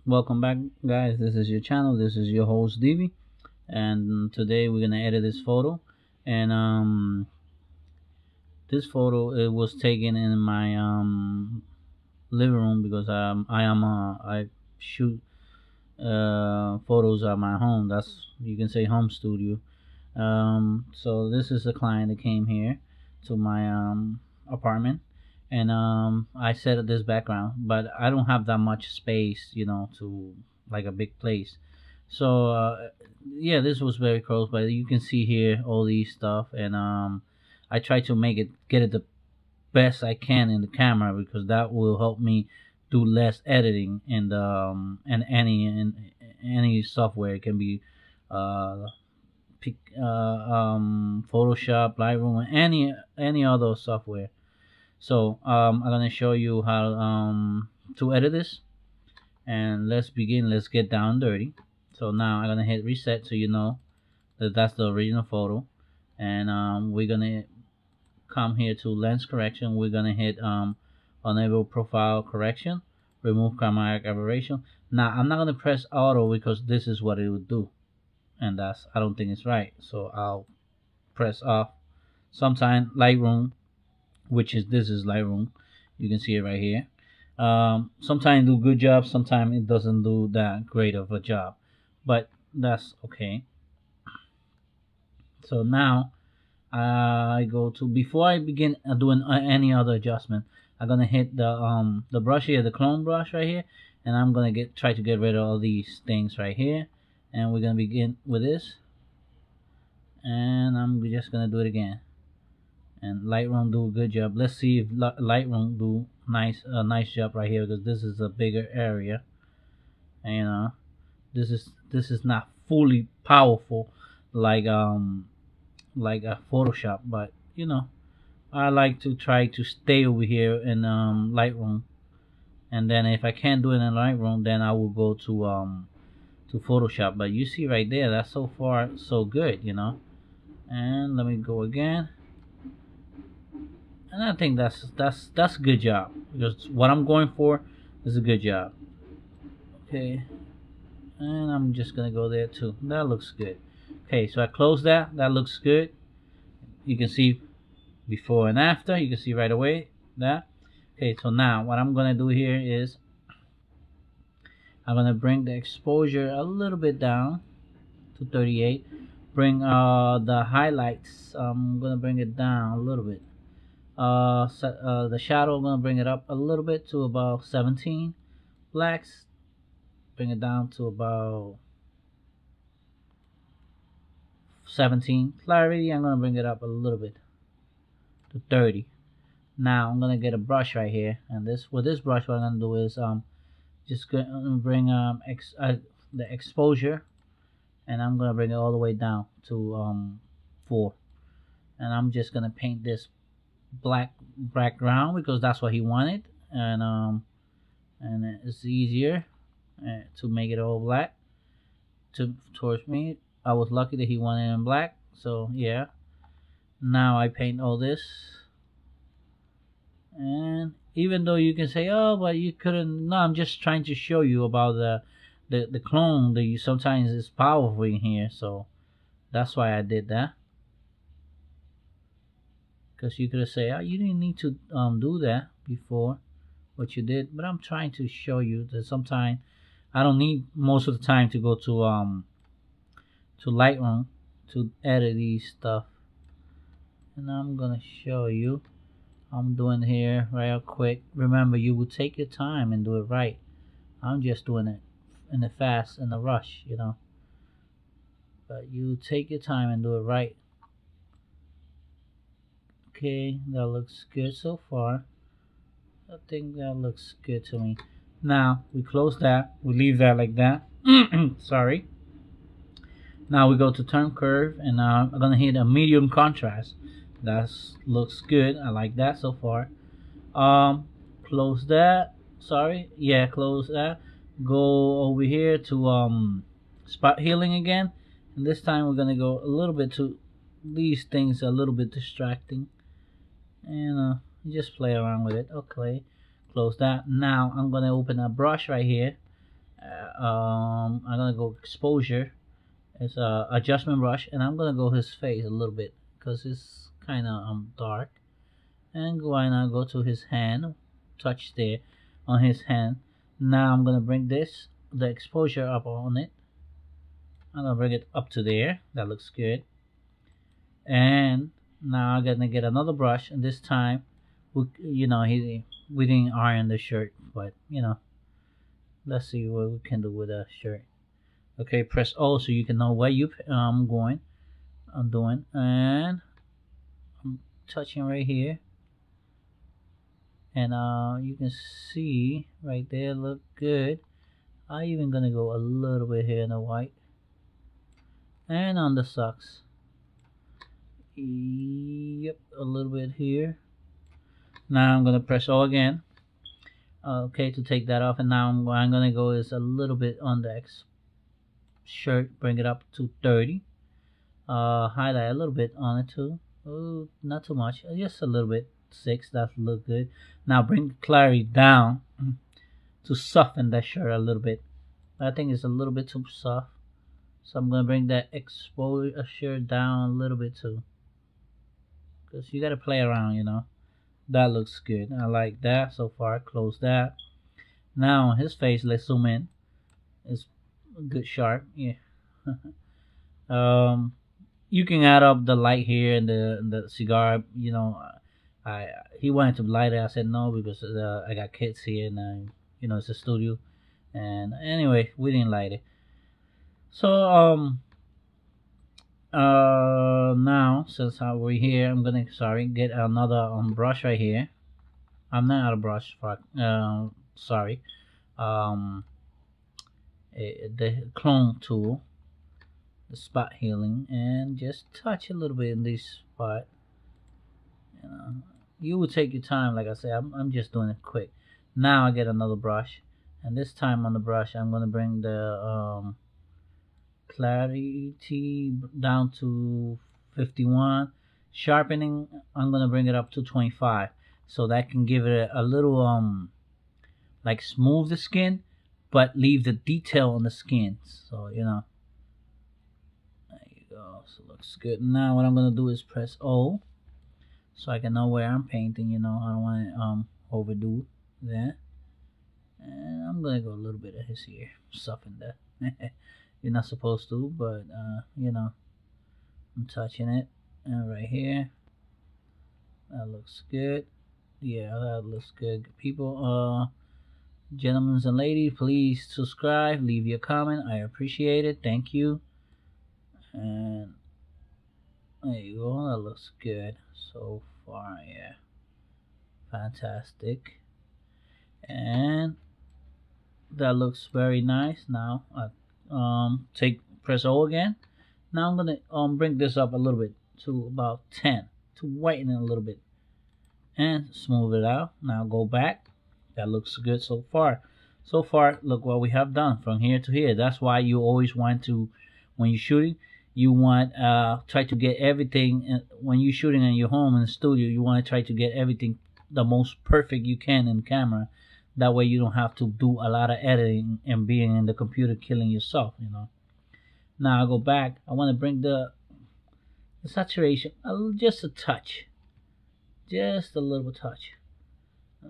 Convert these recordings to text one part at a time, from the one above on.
Welcome back, guys. This is your channel. This is your host Divi, and today we're gonna edit this photo. And this photo it was taken in my living room because I shoot photos at my home. That's, you can say, home studio. So this is a client that came here to my apartment, and I set this background, but I don't have that much space, to like a big place. So yeah, this was very close, but you can see here all these stuff, and I try to get it the best I can in the camera because that will help me do less editing in the any software. It can be uh, Photoshop, Lightroom, any other software. So I'm gonna show you how to edit this, and let's begin. Let's get down dirty. So now I'm gonna hit reset so you know that that's the original photo, and we're gonna come here to lens correction. We're gonna hit enable profile correction, remove chromatic aberration. Now I'm not gonna press auto because this is what it would do, and I don't think it's right. So I'll press off. Sometime Lightroom, which is this is Lightroom, you can see it right here. Sometimes do good job, sometimes it doesn't do that great of a job, but that's okay. So now I go to, before I begin doing any other adjustment, I'm gonna hit the brush here, the clone brush right here, and I'm gonna try to get rid of all these things right here, and we're gonna begin with this, and I'm just gonna do it again. And Lightroom do a good job. Let's see if Lightroom do nice job right here, because this is a bigger area, and this is not fully powerful like a Photoshop, but I like to try to stay over here in Lightroom, and then if I can't do it in Lightroom, then I will go to Photoshop. But you see right there, that's so far so good. And let me go again. And I think that's a good job, because what I'm going for is a good job. Okay, and I'm just gonna go there too. That looks good. Okay, so I close that. That looks good. You can see before and after. You can see right away that. Okay, so now what I'm gonna do here is I'm gonna bring the exposure a little bit down to 38. Bring the highlights. I'm gonna bring it down a little bit. The shadow, I'm gonna bring it up a little bit to about 17. Blacks, bring it down to about 17. Clarity, I'm gonna bring it up a little bit to 30. Now I'm gonna get a brush right here, and with this brush, what I'm gonna do is just gonna bring the exposure, and I'm gonna bring it all the way down to 4, and I'm just gonna paint this black background because that's what he wanted, and it's easier to make it all black towards me. I was lucky that he wanted it in black, so yeah. Now I paint all this, and even though you can say, oh, but you couldn't, no, I'm just trying to show you about the clone that you sometimes is powerful in here, so that's why I did that. Because you could have said, oh, you didn't need to do that before what you did, but I'm trying to show you that sometimes I don't need most of the time to go to Lightroom to edit these stuff. And I'm gonna show you I'm doing here real quick. Remember, you will take your time and do it right. I'm just doing it in the fast, in the rush, but you take your time and do it right. Okay, that looks good so far. I think that looks good to me. Now we close that, we leave that like that. Sorry. Now we go to turn curve, and now I'm gonna hit a medium contrast. That looks good. I like that so far. Close that. Sorry, yeah, close that. Go over here to spot healing again, and this time we're gonna go a little bit to these things, a little bit distracting, and just play around with it. Okay, close that. Now I'm gonna open a brush right here, I'm gonna go exposure. It's a adjustment brush, and I'm gonna go his face a little bit because it's kind of dark. And why not go to his hand, touch there on his hand. Now I'm gonna bring the exposure up on it. I'm gonna bring it up to there. That looks good. And now I'm gonna get another brush, and this time, we didn't iron the shirt, but let's see what we can do with a shirt. Okay, press O so you can know where you going. I'm doing, and I'm touching right here, and you can see right there, look good. I even gonna go a little bit here in the white, and on the socks. Yep, a little bit here. Now I'm gonna press O again. Okay, to take that off, and now what I'm gonna go is a little bit on the shirt, bring it up to 30. Highlight a little bit on it too. Oh, not too much, just a little bit. 6, that look good. Now bring the clarity down to soften that shirt a little bit. I think it's a little bit too soft, so I'm gonna bring that exposure down a little bit too, because you gotta play around. That looks good. I like that so far. Close that. Now on his face, let's zoom in. It's a good sharp, yeah. um you can add up the light here and the cigar. I he wanted to light it. I said no because I got kids here, and it's a studio. And anyway, we didn't light it. So now since we're here, I'm gonna get another brush right here. I'm not out of brush. Sorry. Um, the clone tool, the spot healing, and just touch a little bit in this spot. You will take your time. Like I said, I'm just doing it quick. Now I get another brush, and this time on the brush, I'm gonna bring the clarity down to 51. Sharpening, I'm gonna bring it up to 25, so that can give it a little like smooth the skin, but leave the detail on the skin. So there you go. So it looks good. Now what I'm gonna do is press O, so I can know where I'm painting. I don't want to overdo that. And I'm gonna go a little bit of his here, soften that. You're not supposed to, but I'm touching it, and right here, that looks good. Yeah, that looks good. People, gentlemen and ladies, please subscribe, leave your comment. I appreciate it. Thank you. And there you go. That looks good so far. Yeah, fantastic. And that looks very nice. Now press O again. Now I'm gonna bring this up a little bit to about 10 to whiten it a little bit and smooth it out. Now go back. That looks good so far. So far, look what we have done from here to here. That's why you always want to, when you're shooting, you want try to get everything. When you're shooting in your home in the studio, you want to try to get everything the most perfect you can in camera. That way you don't have to do a lot of editing and being in the computer killing yourself. Now I go back. I want to bring the saturation just a touch, just a little touch.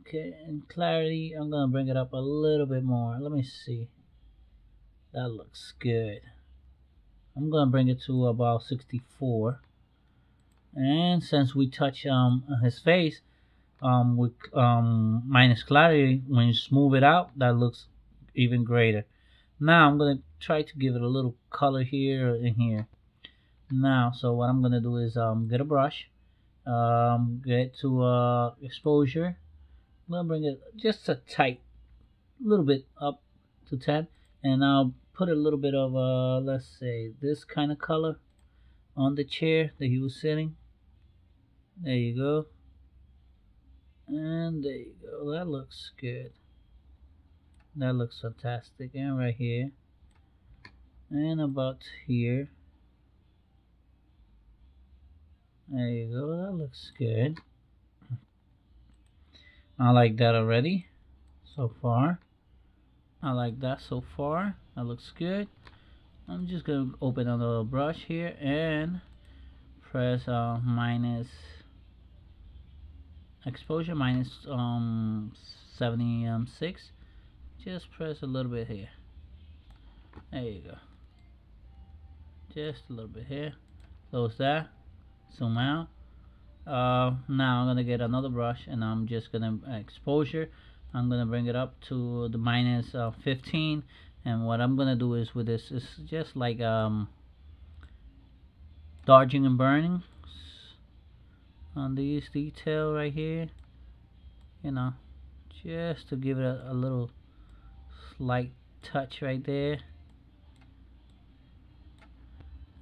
Okay, and clarity, I'm gonna bring it up a little bit more. Let me see. That looks good. I'm gonna bring it to about 64. And since we touch his face with minus clarity, when you smooth it out, that looks even greater. Now I'm gonna try to give it a little color here and here. Now, so what I'm gonna do is get a brush, get to exposure. I'm gonna bring it just a tight, little bit up to 10, and I'll put a little bit of let's say this kind of color on the chair that he was sitting. There you go, and there you go. That looks good. That looks fantastic. And right here, and about here. There you go. That looks good. I like that already so far. I like that so far. That looks good. I'm just gonna open another brush here and press minus exposure minus 76. Just press a little bit here. There you go. Just a little bit here. Close that. Zoom out. Now I'm gonna get another brush and I'm just gonna exposure. I'm gonna bring it up to the minus 15, and what I'm gonna do is with this is just like dodging and burning on these detail right here, you know, just to give it a little slight touch right there.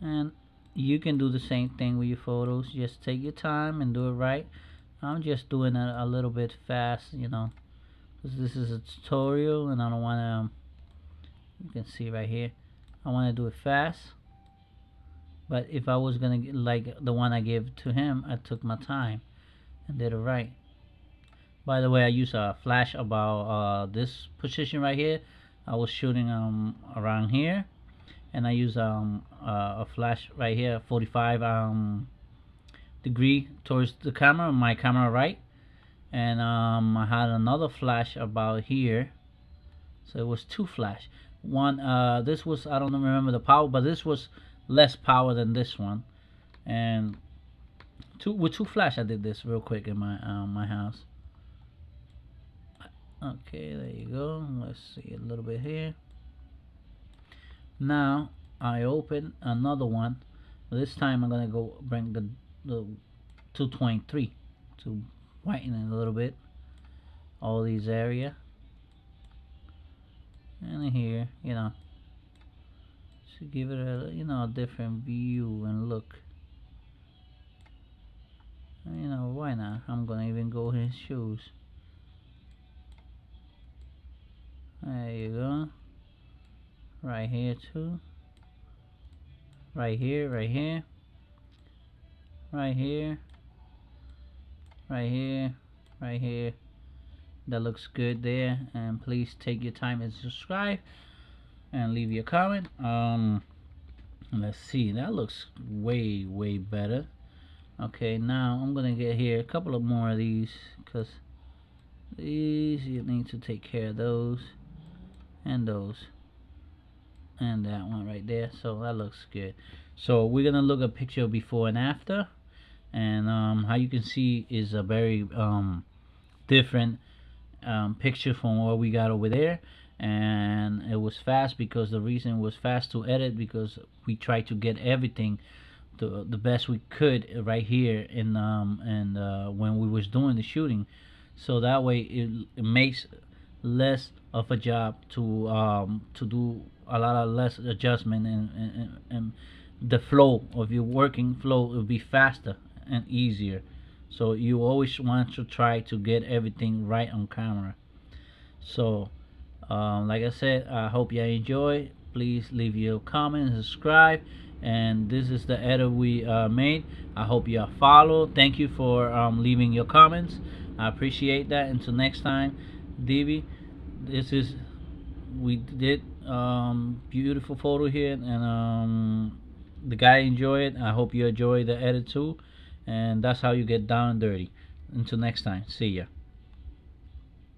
And you can do the same thing with your photos. Just take your time and do it right. I'm just doing it a little bit fast, you know, because this is a tutorial and I don't want to you can see right here, I want to do it fast. But if I was gonna like the one I gave to him, I took my time and did it right. By the way, I use a flash about this position right here. I was shooting around here, and I use a flash right here, 45 degree towards the camera, my camera right, and I had another flash about here, so it was two flash. One this was, I don't remember the power, but this was less power than this one, and with two flash I did this real quick in my house. Okay, there you go. Let's see a little bit here. Now I open another one. This time I'm gonna go bring the 223 to whiten it a little bit, all these area, and here, you know, to give it a, you know, a different view and look. You know, why not? I'm gonna even go in his shoes. There you go. Right here too. Right here, right here. Right here. Right here. Right here. That looks good there. And please take your time and subscribe and leave your comment. Let's see, that looks way better. Okay, now I'm gonna get here a couple of more of these, because these you need to take care of those and those and that one right there. So that looks good. So we're gonna look at a picture before and after, and how you can see is a very different picture from what we got over there. And it was fast, because the reason it was fast to edit, because we tried to get everything the best we could right here in when we was doing the shooting, so that way it makes less of a job to do a lot of less adjustment, and the flow of your working flow will be faster and easier. So you always want to try to get everything right on camera. So like I said, I hope you enjoy. Please leave your comment and subscribe. And this is the edit we made. I hope you follow. Thank you for leaving your comments. I appreciate that. Until next time, DB, this is, we did beautiful photo here, and the guy enjoyed it. I hope you enjoy the edit too, and that's how you get down and dirty. Until next time, see ya.